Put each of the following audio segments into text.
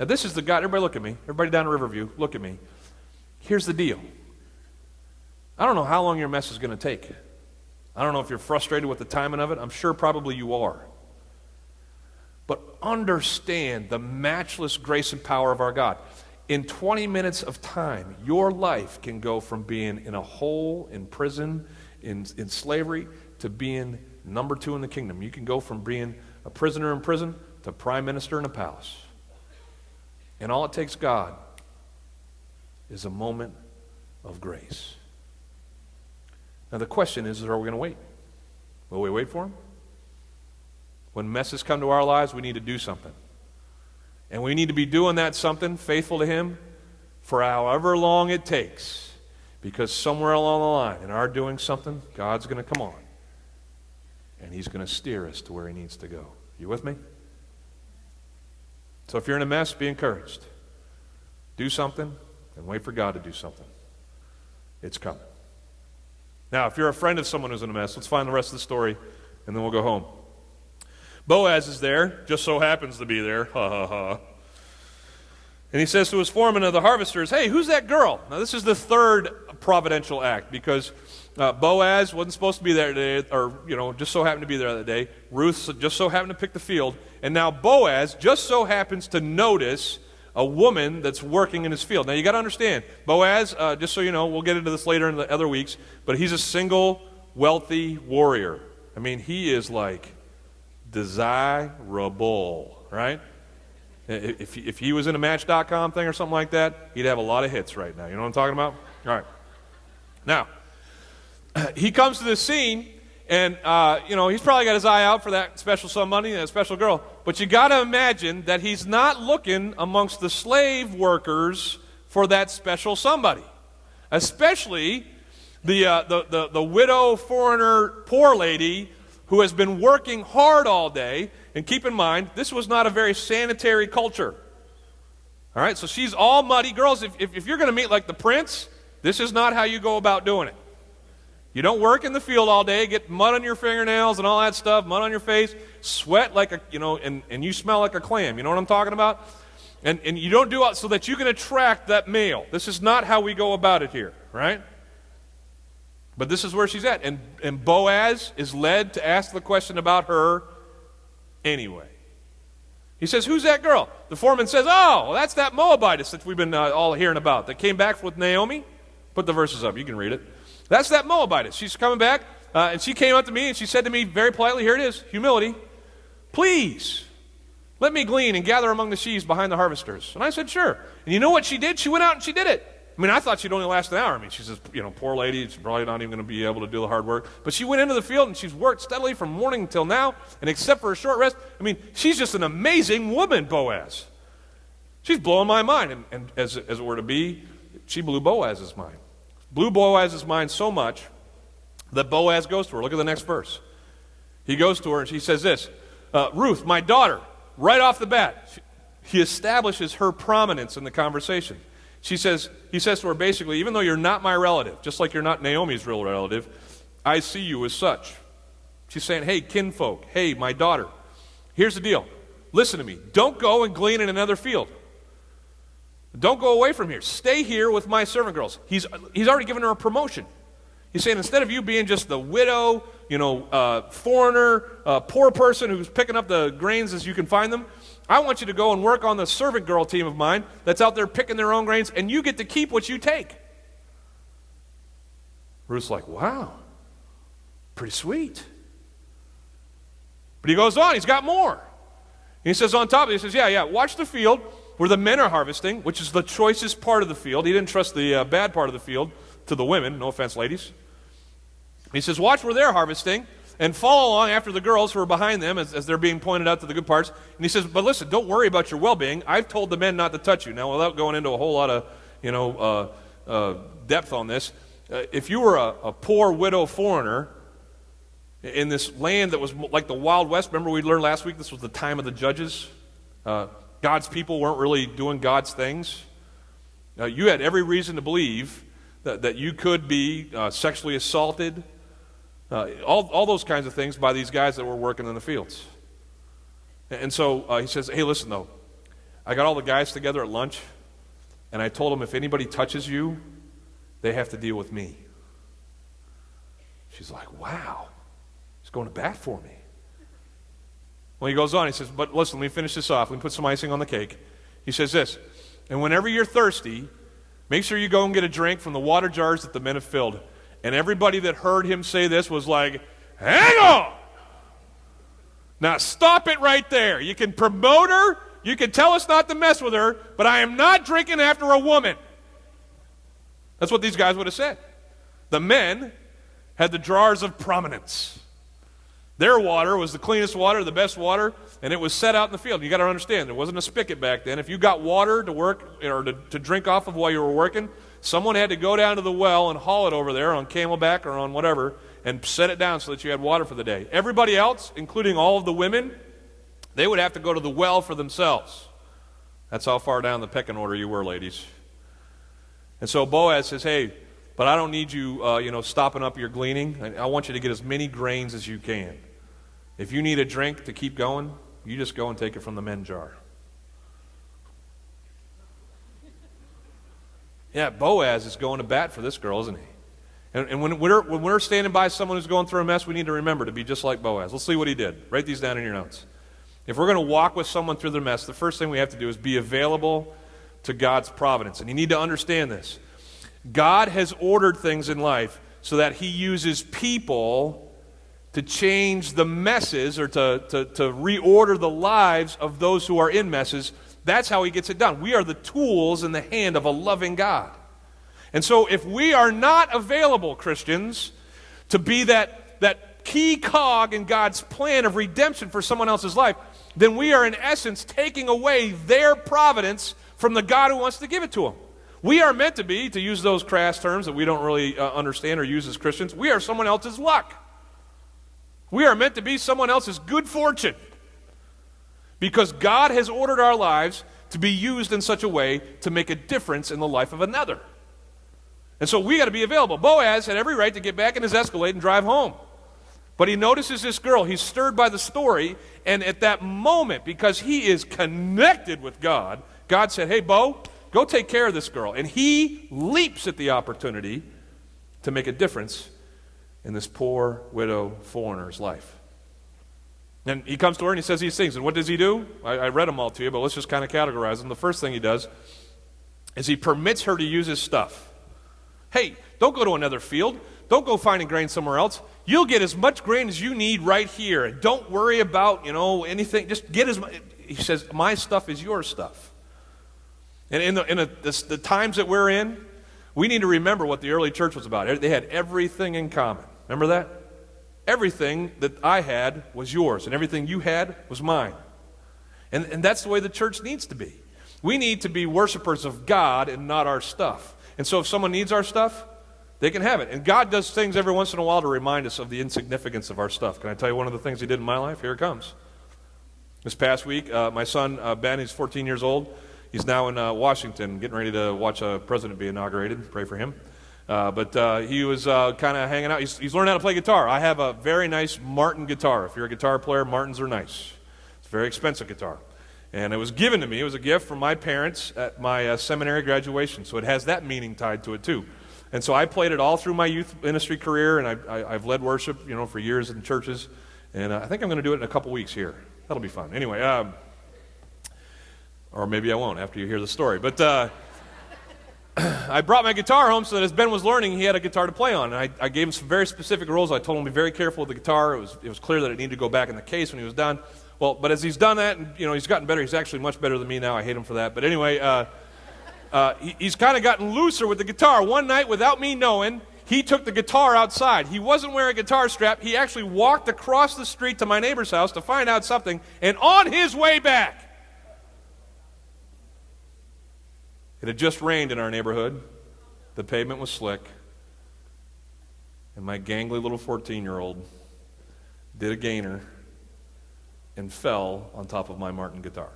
Now this is the God, everybody look at me. Everybody down in Riverview, look at me. Here's the deal. I don't know how long your mess is going to take. I don't know if you're frustrated with the timing of it. I'm sure probably you are. But understand the matchless grace and power of our God. In 20 minutes of time, your life can go from being in a hole, in prison, in slavery, to being number 2 in the kingdom. You can go from being a prisoner in prison to prime minister in a palace. And all it takes, God, is a moment of grace. Now the question is are we going to wait? Will we wait for him? When messes come to our lives, we need to do something. And we need to be doing that something, faithful to him, for however long it takes. Because somewhere along the line, in our doing something, God's going to come on. And he's going to steer us to where he needs to go. You with me? So if you're in a mess, be encouraged. Do something and wait for God to do something. It's coming. Now, if you're a friend of someone who's in a mess, let's find the rest of the story, and then we'll go home. Boaz is there, just so happens to be there, ha ha ha. And he says to his foreman of the harvesters, hey, who's that girl? Now this is the third providential act, because Boaz wasn't supposed to be there today, or just so happened to be there that day. Ruth just so happened to pick the field, and now Boaz just so happens to notice a woman that's working in his field. Now you got to understand, Boaz, just so you know, we'll get into this later in the other weeks, but he's a single, wealthy warrior. I mean, he is like desirable, right? If he was in a Match.com thing or something like that, he'd have a lot of hits right now. You know what I'm talking about? All right. Now, he comes to this scene, and, he's probably got his eye out for that special somebody, that special girl. But you got to imagine that he's not looking amongst the slave workers for that special somebody. Especially the widow, foreigner, poor lady who has been working hard all day. And keep in mind, this was not a very sanitary culture. All right, so she's all muddy. Girls, if you're going to meet like the prince, this is not how you go about doing it. You don't work in the field all day, get mud on your fingernails and all that stuff, mud on your face, sweat like and you smell like a clam. You know what I'm talking about? And you don't do it so that you can attract that male. This is not how we go about it here, right? But this is where she's at. And Boaz is led to ask the question about her anyway. He says, who's that girl? The foreman says, oh, well, that's that Moabitess that we've been all hearing about that came back with Naomi. Put the verses up. You can read it. That's that Moabitess. She's coming back, and she came up to me, and she said to me very politely, here it is, humility, please, let me glean and gather among the sheaves behind the harvesters. And I said, sure. And you know what she did? She went out and she did it. I mean, I thought she'd only last an hour. I mean, she's this, poor lady. She's probably not even going to be able to do the hard work. But she went into the field, and she's worked steadily from morning until now. And except for a short rest, I mean, she's just an amazing woman, Boaz. She's blowing my mind. And as it were to be, she blew Boaz's mind. Blew Boaz's mind so much that Boaz goes to her. Look at the next verse. He goes to her, and she says this, Ruth, my daughter, right off the bat, he establishes her prominence in the conversation. He says to her basically, even though you're not my relative, just like you're not Naomi's real relative, I see you as such. She's saying, hey, kinfolk, hey, my daughter, here's the deal. Listen to me. Don't go and glean in another field. Don't go away from here. Stay here with my servant girls. He's already given her a promotion. He's saying instead of you being just the widow, foreigner, poor person who's picking up the grains as you can find them, I want you to go and work on the servant girl team of mine that's out there picking their own grains, and you get to keep what you take. Ruth's like, wow, pretty sweet. But he goes on, he's got more. He says on top of it, he says, yeah, watch the field where the men are harvesting, which is the choicest part of the field. He didn't trust the bad part of the field to the women. No offense, ladies. He says, watch where they're harvesting and follow along after the girls who are behind them as they're being pointed out to the good parts. And he says, but listen, don't worry about your well-being. I've told the men not to touch you. Now, without going into a whole lot of depth on this, if you were a poor widow foreigner in this land that was like the Wild West, remember we learned last week this was the time of the judges. God's people weren't really doing God's things. You had every reason to believe that you could be sexually assaulted, all those kinds of things by these guys that were working in the fields. And so he says, hey, listen though, I got all the guys together at lunch, and I told them if anybody touches you, they have to deal with me. She's like, wow, he's going to bat for me. Well, he goes on, he says, but listen, let me finish this off. Let me put some icing on the cake. He says this, and whenever you're thirsty, make sure you go and get a drink from the water jars that the men have filled. And everybody that heard him say this was like, hang on! Now stop it right there. You can promote her, you can tell us not to mess with her, but I am not drinking after a woman. That's what these guys would have said. The men had the jars of prominence. Their water was the cleanest water, the best water, and it was set out in the field. You got to understand, there wasn't a spigot back then. If you got water to work or to drink off of while you were working, someone had to go down to the well and haul it over there on camelback or on whatever and set it down so that you had water for the day. Everybody else, including all of the women, they would have to go to the well for themselves. That's how far down the pecking order you were, ladies. And so Boaz says, hey, but I don't need you, stopping up your gleaning. I want you to get as many grains as you can. If you need a drink to keep going, you just go and take it from the men jar. Yeah, Boaz is going to bat for this girl, isn't he? And when we're standing by someone who's going through a mess, we need to remember to be just like Boaz. Let's see what he did. Write these down in your notes. If we're going to walk with someone through their mess, the first thing we have to do is be available to God's providence. And you need to understand this. God has ordered things in life so that he uses people to change the messes or to reorder the lives of those who are in messes. That's how he gets it done. We are the tools in the hand of a loving God. And so if we are not available, Christians, to be that key cog in God's plan of redemption for someone else's life, then we are in essence taking away their providence from the God who wants to give it to them. We are meant to be, to use those crass terms that we don't really understand or use as Christians, we are someone else's luck. We are meant to be someone else's good fortune. Because God has ordered our lives to be used in such a way to make a difference in the life of another. And so we got to be available. Boaz had every right to get back in his Escalade and drive home. But he notices this girl. He's stirred by the story. And at that moment, because he is connected with God, God said, hey, Bo, go take care of this girl. And he leaps at the opportunity to make a difference in this poor widow foreigner's life. And he comes to her and he says these things. And what does he do? I read them all to you, but let's just kind of categorize them. The first thing he does is he permits her to use his stuff. Hey, don't go to another field. Don't go finding grain somewhere else. You'll get as much grain as you need right here. And don't worry about, anything. Just get as much. He says, my stuff is your stuff. And in the times that we're in, we need to remember what the early church was about. They had everything in common. Remember that? Everything that I had was yours, and everything you had was mine. And that's the way the church needs to be. We need to be worshipers of God and not our stuff. And so if someone needs our stuff, they can have it. And God does things every once in a while to remind us of the insignificance of our stuff. Can I tell you one of the things he did in my life? Here it comes. This past week, my son, Ben, he's 14 years old. He's now in Washington, getting ready to watch a president be inaugurated. Pray for him. But he was kind of hanging out. He's learned how to play guitar. I have a very nice Martin guitar. If you're a guitar player, Martins are nice. It's a very expensive guitar. And it was given to me. It was a gift from my parents at my seminary graduation. So it has that meaning tied to it too. And so I played it all through my youth ministry career, and I've led worship, for years in churches. And I think I'm going to do it in a couple weeks here. That'll be fun. Anyway, or maybe I won't after you hear the story. But I brought my guitar home so that as Ben was learning, he had a guitar to play on. And I gave him some very specific rules. I told him to be very careful with the guitar. It was clear that it needed to go back in the case when he was done. Well, but as he's done that, and he's gotten better. He's actually much better than me now. I hate him for that. But anyway, he's kind of gotten looser with the guitar. One night, without me knowing, he took the guitar outside. He wasn't wearing a guitar strap. He actually walked across the street to my neighbor's house to find out something. And on his way back, it had just rained in our neighborhood. The pavement was slick. And my gangly little 14-year-old did a gainer and fell on top of my Martin guitar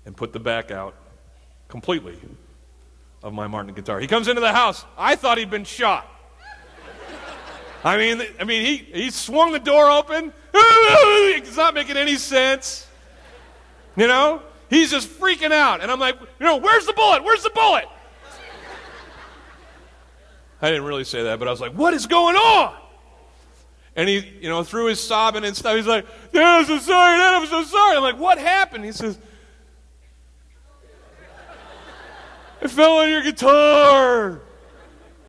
and put the back out completely of my Martin guitar. He comes into the house. I thought he'd been shot. I mean, he swung the door open. It's not making any sense. He's just freaking out. And I'm like, where's the bullet? Where's the bullet? I didn't really say that, but I was like, what is going on? And he, through his sobbing and stuff, he's like, Dad, I'm so sorry, Dad, I'm so sorry. I'm like, what happened? He says, I fell on your guitar.